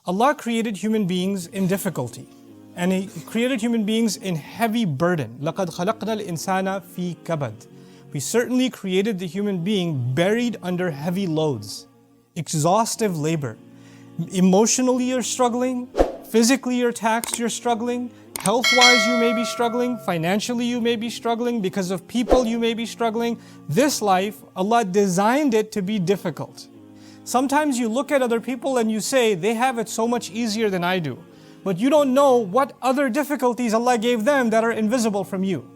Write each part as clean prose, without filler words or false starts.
Allah created human beings in difficulty. And He created human beings in heavy burden. لَقَدْ خَلَقْنَا الْإِنسَانَ فِي كَبَدٍ. We certainly created the human being buried under heavy loads, exhaustive labor. Emotionally you're struggling, physically you're taxed, you're struggling, health-wise you may be struggling, financially you may be struggling, because of people you may be struggling. This life, Allah designed it to be difficult. Sometimes you look at other people and you say, they have it so much easier than I do. But you don't know what other difficulties Allah gave them that are invisible from you.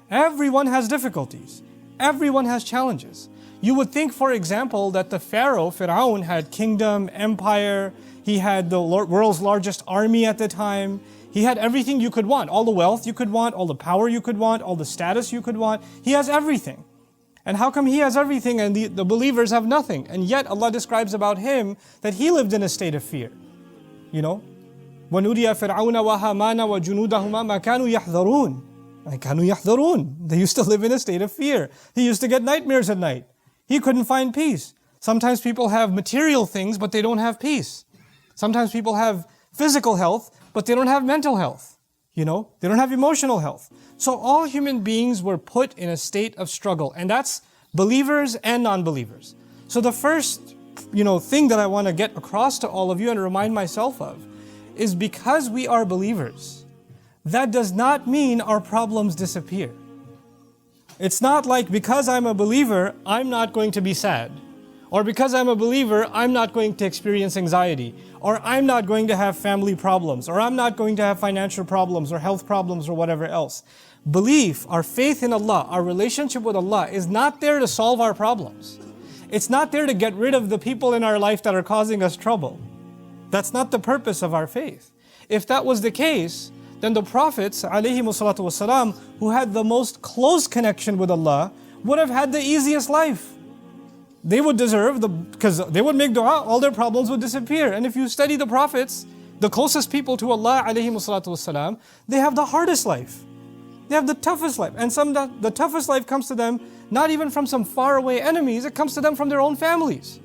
Everyone has difficulties. Everyone has challenges. You would think, for example, that the Pharaoh, Fir'aun, had kingdom, empire, he had the world's largest army at the time. He had everything you could want, all the wealth you could want, all the power you could want, all the status you could want. He has everything. And how come he has everything and the believers have nothing? And yet Allah describes about him that he lived in a state of fear. You know? وَنُرِيَ فِرْعَوْنَ وَهَامَانَ وَجُنُودَهُمَا مَا كَانُوا يَحْذَرُونَ. كَانُوا يَحْذَرُونَ. They used to live in a state of fear. He used to get nightmares at night. He couldn't find peace. Sometimes people have material things, but they don't have peace. Sometimes people have physical health, but they don't have mental health. You know, they don't have emotional health. So all human beings were put in a state of struggle, and that's believers and non-believers. So the first, thing that I want to get across to all of you and remind myself of is, because we are believers, that does not mean our problems disappear. It's not like, because I'm a believer, I'm not going to be sad. Or because I'm a believer, I'm not going to experience anxiety. Or I'm not going to have family problems. Or I'm not going to have financial problems or health problems or whatever else. Belief, our faith in Allah, our relationship with Allah is not there to solve our problems. It's not there to get rid of the people in our life that are causing us trouble. That's not the purpose of our faith. If that was the case, then the prophets, ﷺ, who had the most close connection with Allah, would have had the easiest life. They would deserve, because they would make dua, all their problems would disappear. And if you study the prophets, the closest people to Allah, ﷺ, they have the hardest life. They have the toughest life. And the toughest life comes to them not even from some faraway enemies, it comes to them from their own families.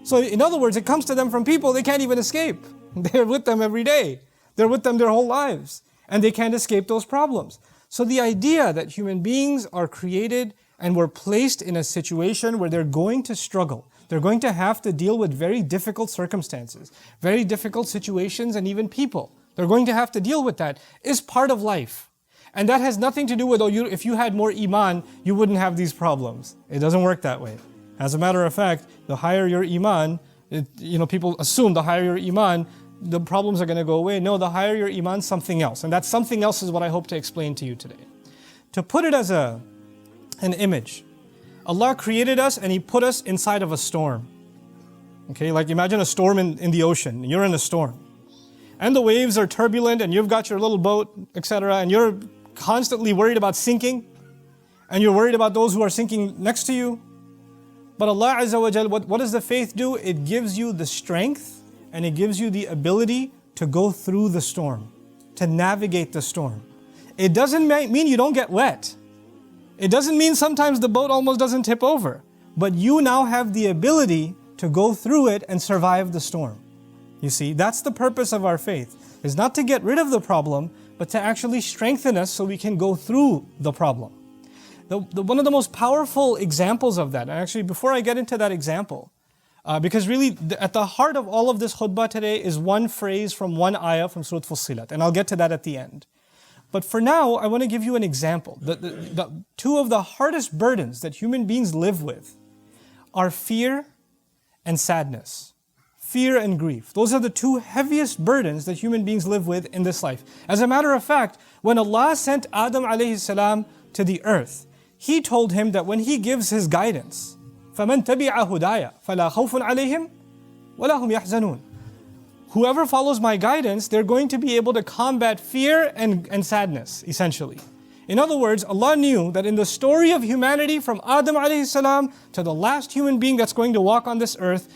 So in other words, it comes to them from people they can't even escape. They're with them every day. They're with them their whole lives. And they can't escape those problems. So the idea that human beings are created and were placed in a situation where they're going to struggle, they're going to have to deal with very difficult circumstances, very difficult situations, and even people. They're going to have to deal with that, is part of life. And that has nothing to do with, if you had more iman, you wouldn't have these problems. It doesn't work that way. As a matter of fact, the higher your iman, people assume the higher your iman, the problems are going to go away. No, the higher your iman, something else. And that something else is what I hope to explain to you today. To put it as an image, Allah created us and He put us inside of a storm. Okay, like imagine a storm in the ocean. You're in a storm. And the waves are turbulent and you've got your little boat, etc. And you're constantly worried about sinking. And you're worried about those who are sinking next to you. But Allah Azza wa Jal, what does the faith do? It gives you the strength and it gives you the ability to go through the storm, to navigate the storm. It doesn't mean you don't get wet. It doesn't mean sometimes the boat almost doesn't tip over. But you now have the ability to go through it and survive the storm. You see, that's the purpose of our faith. Is not to get rid of the problem, but to actually strengthen us so we can go through the problem. One of the most powerful examples of that, and actually before I get into that example, because really at the heart of all of this khutbah today is one phrase from one ayah from Surah Fussilat, and I'll get to that at the end. But for now, I want to give you an example. The two of the hardest burdens that human beings live with are fear and sadness. Fear and grief. Those are the two heaviest burdens that human beings live with in this life. As a matter of fact, when Allah sent Adam alayhi salam to the earth, He told him that when He gives His guidance, فَمَنْ تَبِعَ هُدَايَ فَلَا خَوْفٌ عَلَيْهِمْ وَلَا هُمْ يَحْزَنُونَ. Whoever follows my guidance, they're going to be able to combat fear and sadness, essentially. In other words, Allah knew that in the story of humanity from Adam alayhi salam to the last human being that's going to walk on this earth,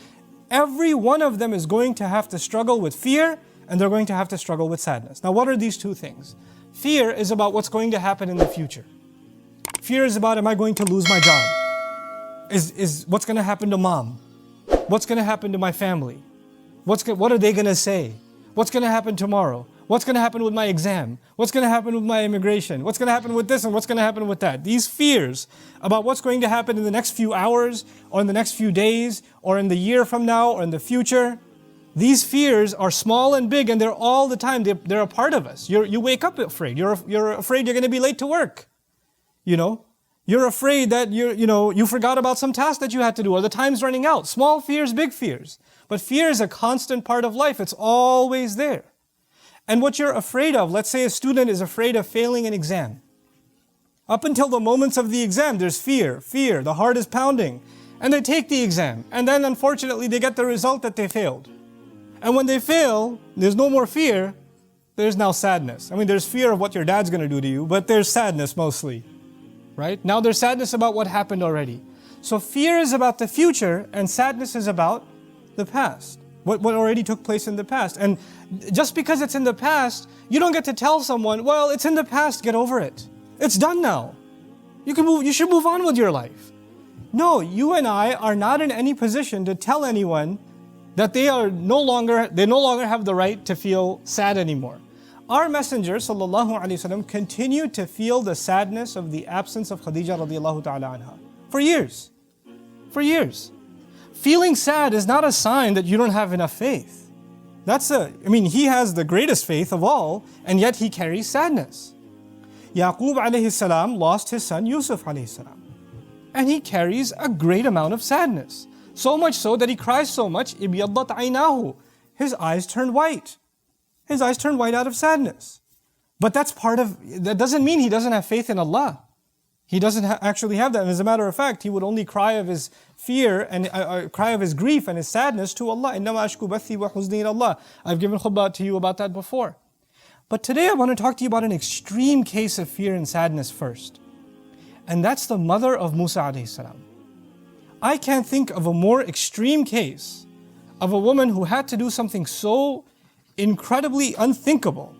every one of them is going to have to struggle with fear and they're going to have to struggle with sadness. Now what are these two things? Fear is about what's going to happen in the future. Fear is about, am I going to lose my job? Is what's going to happen to mom? What's going to happen to my family? What are they going to say? What's going to happen tomorrow? What's going to happen with my exam? What's going to happen with my immigration? What's going to happen with this and what's going to happen with that? These fears about what's going to happen in the next few hours or in the next few days or in the year from now or in the future, these fears are small and big and they're all the time. They're a part of us. You wake up afraid. You're afraid you're going to be late to work. You know? You're afraid that you forgot about some task that you had to do or the time's running out. Small fears, big fears. But fear is a constant part of life. It's always there. And what you're afraid of, let's say a student is afraid of failing an exam. Up until the moments of the exam, there's fear, the heart is pounding. And they take the exam. And then unfortunately, they get the result that they failed. And when they fail, there's no more fear, there's now sadness. I mean, there's fear of what your dad's going to do to you, but there's sadness mostly. Right? Now there's sadness about what happened already. So fear is about the future and sadness is about the past. What already took place in the past. And just because it's in the past, you don't get to tell someone, well, it's in the past, get over it. It's done now. You should move on with your life. No, you and I are not in any position to tell anyone that they no longer have the right to feel sad anymore. Our Messenger ﷺ continued to feel the sadness of the absence of Khadija radiallahu ta'ala anha for years. For years. Feeling sad is not a sign that you don't have enough faith. He has the greatest faith of all, and yet he carries sadness. Yaqub alayhi salam lost his son Yusuf alayhi salam. And he carries a great amount of sadness. So much so that he cries so much, ibiyaddat aynahu. His eyes turn white. His eyes turn white out of sadness. But that doesn't mean he doesn't have faith in Allah. He doesn't actually have that. And as a matter of fact, he would only cry of his fear and cry of his grief and his sadness to Allah. إِنَّمَا أَشْكُو بَثِّي وَحُزْنِي إِلَى اللَّهِ. I've given khutbah to you about that before. But today I want to talk to you about an extreme case of fear and sadness first. And that's the mother of Musa alayhi salam. I can't think of a more extreme case of a woman who had to do something so incredibly unthinkable.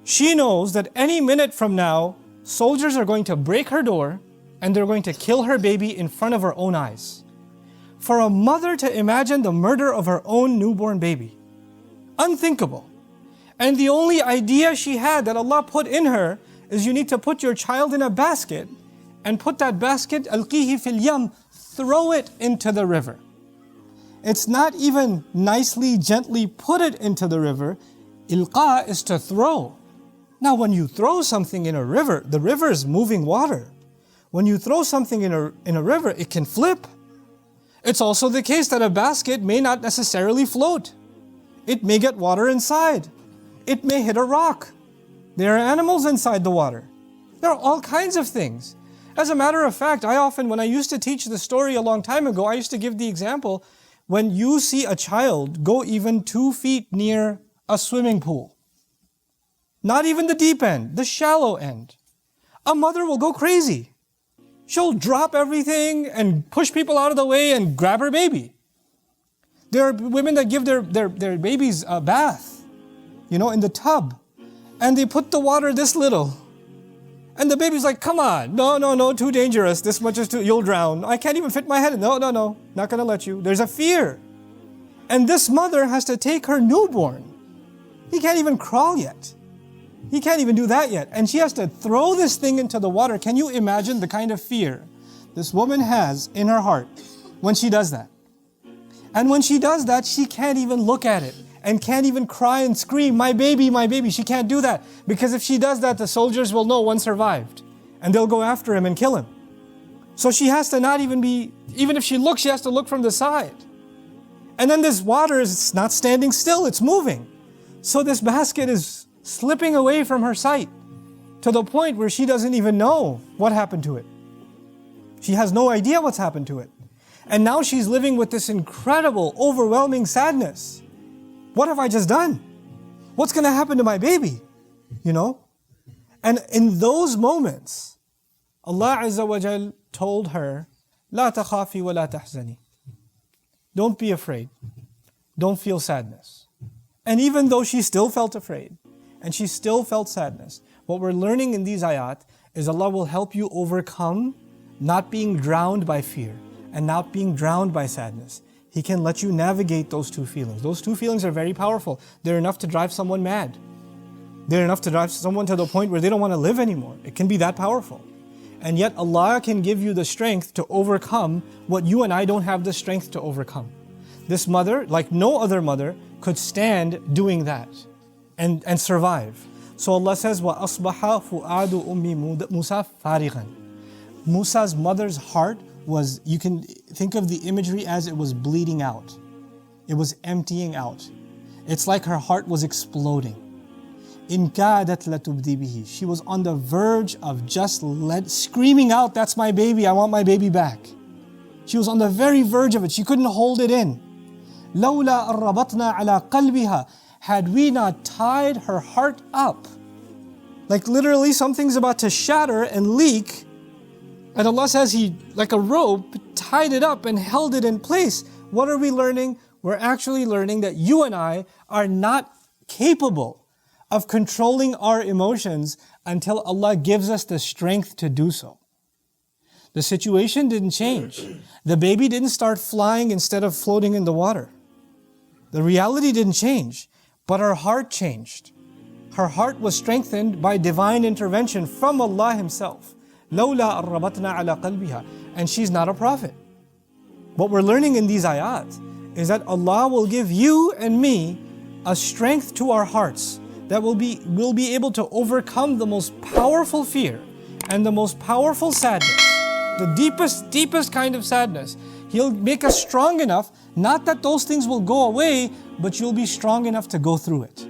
She knows that any minute from now, soldiers are going to break her door and they're going to kill her baby in front of her own eyes. For a mother to imagine the murder of her own newborn baby, unthinkable. And the only idea she had that Allah put in her is you need to put your child in a basket and put that basket, alqihi fil yam, throw it into the river. It's not even nicely, gently put it into the river. Ilqa is to throw. Now when you throw something in a river, the river is moving water. When you throw something in a river, it can flip. It's also the case that a basket may not necessarily float. It may get water inside. It may hit a rock. There are animals inside the water. There are all kinds of things. As a matter of fact, when I used to teach the story a long time ago, I used to give the example, when you see a child go even 2 feet near a swimming pool, not even the deep end, the shallow end, a mother will go crazy. She'll drop everything and push people out of the way and grab her baby. There are women that give their babies a bath, in the tub, and they put the water this little. And the baby's like, come on, no, too dangerous. This much is you'll drown. I can't even fit my head in. No, not gonna let you. There's a fear. And this mother has to take her newborn. He can't even crawl yet. He can't even do that yet. And she has to throw this thing into the water. Can you imagine the kind of fear this woman has in her heart when she does that? And when she does that, she can't even look at it and can't even cry and scream, my baby, my baby. She can't do that, because if she does that, the soldiers will know one survived and they'll go after him and kill him. So she has to not even if she looks, she has to look from the side. And then this water is not standing still, it's moving. So this basket is slipping away from her sight to the point where she doesn't even know what happened to it. She has no idea what's happened to it. And now she's living with this incredible, overwhelming sadness. What have I just done? What's going to happen to my baby? And in those moments, Allah Azza wa Jal told her, لا تخافي ولا تحزني. Don't be afraid. Don't feel sadness. And even though she still felt afraid, and she still felt sadness, what we're learning in these ayat is Allah will help you overcome not being drowned by fear and not being drowned by sadness. He can let you navigate those two feelings. Those two feelings are very powerful. They're enough to drive someone mad. They're enough to drive someone to the point where they don't want to live anymore. It can be that powerful. And yet Allah can give you the strength to overcome what you and I don't have the strength to overcome. This mother, like no other mother, could stand doing that and survive. So Allah says, وَأَصْبَحَ فُؤَادُ أُمِّ مُوسَى فَارِغًا. Musa's mother's heart was, you can think of the imagery as it was bleeding out. It was emptying out. It's like her heart was exploding. إِن كَادَتْ لَتُبْدِي بِهِ. She was on the verge of just screaming out, that's my baby, I want my baby back. She was on the very verge of it. She couldn't hold it in. لَوْلَا أَرَّبَطْنَا عَلَىٰ قَلْبِهَا. Had we not tied her heart up, like literally something's about to shatter and leak, and Allah says He, like a rope, tied it up and held it in place. What are we learning? We're actually learning that you and I are not capable of controlling our emotions until Allah gives us the strength to do so. The situation didn't change. The baby didn't start flying instead of floating in the water. The reality didn't change, but her heart changed. Her heart was strengthened by divine intervention from Allah Himself. لَوْلَا أَرَّبَطْنَا عَلَىٰ قَلْبِهَا. And she's not a prophet. What we're learning in these ayat is that Allah will give you and me a strength to our hearts that we'll be able to overcome the most powerful fear and the most powerful sadness, the deepest kind of sadness. He'll make us strong enough, not that those things will go away, but you'll be strong enough to go through it.